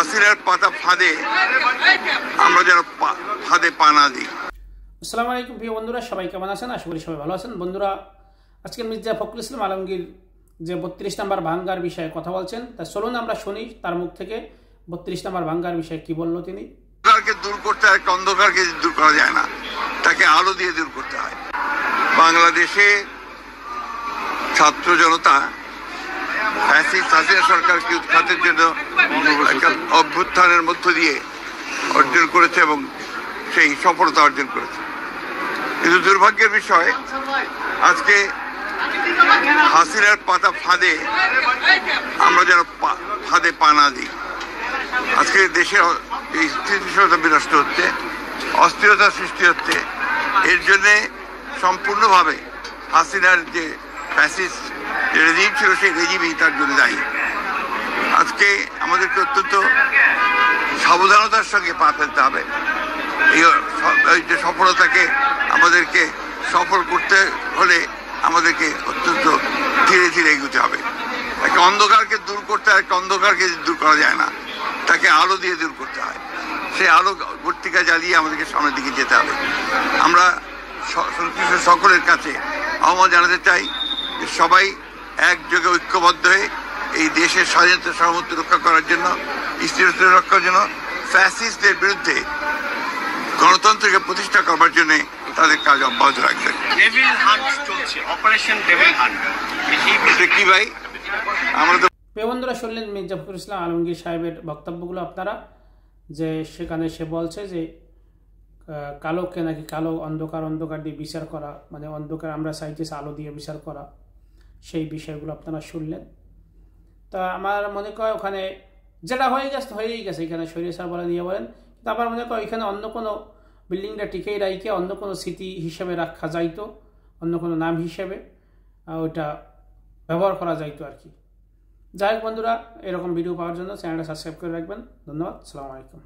হাসিনার পাতা ফাঁদে আমরা যেন ফাঁদে পা না দিই। আসসালামু আলাইকুম প্রিয় বন্ধুরা, সবাই কেমন আছেন? আশা করি সবাই ভালো আছেন। বন্ধুরা, আজকে মির্জা ফখরুল ইসলাম আলমগীর যে 32 নম্বর ভাঙ্গার বিষয়ে কথা বলছেন, তা চলুন আমরা শুনি তার মুখ থেকে 32 নম্বর ভাঙ্গার বিষয়ে কি বললো তিনি। অন্ধকারকে দূর করতে হয়, অন্ধকারকে দূর করা যায় না, তাকে আলো দিয়ে দূর করতে হয়। বাংলাদেশে ছাত্র জনতা হাসিনা সরকারকে উৎখাতের জন্য একটা অভ্যুত্থানের মধ্য দিয়ে অর্জন করেছে এবং সেই সফলতা অর্জন করেছে। কিন্তু দুর্ভাগ্যের বিষয়, আজকে হাসিনার পাতা ফাঁদে আমরা যেন ফাঁদে পা না দিই। আজকে দেশে এই স্থিতিশীলতা বিনষ্ট হচ্ছে, অস্থিরতা সৃষ্টি হচ্ছে। এর জন্যে সম্পূর্ণভাবে হাসিনার যে ফ্যাসিস্ট যে রেজিম ছিল, সেই রেজিমই তার জন্য দায়ী। আজকে আমাদেরকে অত্যন্ত সাবধানতার সঙ্গে পা ফেলতে হবে। এই যে সফলতাকে আমাদেরকে সফল করতে হলে আমাদেরকে অত্যন্ত ধীরে ধীরে এগোতে হবে। একটা অন্ধকারকে দূর করতে হয়, অন্ধকারকে দূর করা যায় না, তাকে আলো দিয়ে দূর করতে হয়। সেই আলো বর্তিকা জ্বালিয়ে আমাদেরকে সামনের দিকে যেতে হবে। আমরা সংশ্লিষ্ট সকলের কাছে আহ্বান জানাতে চাই যে সবাই একযোগে ঐক্যবদ্ধ হয়ে এই দেশের স্বাধীনতা সার্বভৌমত্ব রক্ষা করার জন্য, স্থিরতা রক্ষার জন্য, ফ্যাসিস্টদের বিরুদ্ধে গণতন্ত্রকে প্রতিষ্ঠা করবার জন্য তাদের কাজ অব্যাহত রাখবেন। কি ভাই, আমরা তো বন্ধুরা শুনলেন মির্জা ফখরুল ইসলাম আলমগীর সাহেবের বক্তব্যগুলো আপনারা, যে সেখানে সে বলছে যে কালোকে নাকি কালো, অন্ধকার দিয়ে বিচার করা, মানে অন্ধকার আমরা চাইতেছি আলো দিয়ে বিচার করা, সেই বিষয়গুলো আপনারা শুনলেন। তা আমার মনে হয় ওখানে যেটা হয়েই গেছে, এখানে স্বৈরাচার বলেন ইয়ে বলেন, কিন্তু আমার মনে হয় ওইখানে অন্য কোনো বিল্ডিংটা টিকেই রাইকে অন্য কোনো স্মৃতি হিসেবে রাখা যাইতো, অন্য কোনো নাম হিসেবে ওইটা ব্যবহার করা যাইতো আর কি। যাই হোক বন্ধুরা, এরকম ভিডিও পাওয়ার জন্য চ্যানেলটা সাবস্ক্রাইব করে রাখবেন। ধন্যবাদ। আসসালামু আলাইকুম।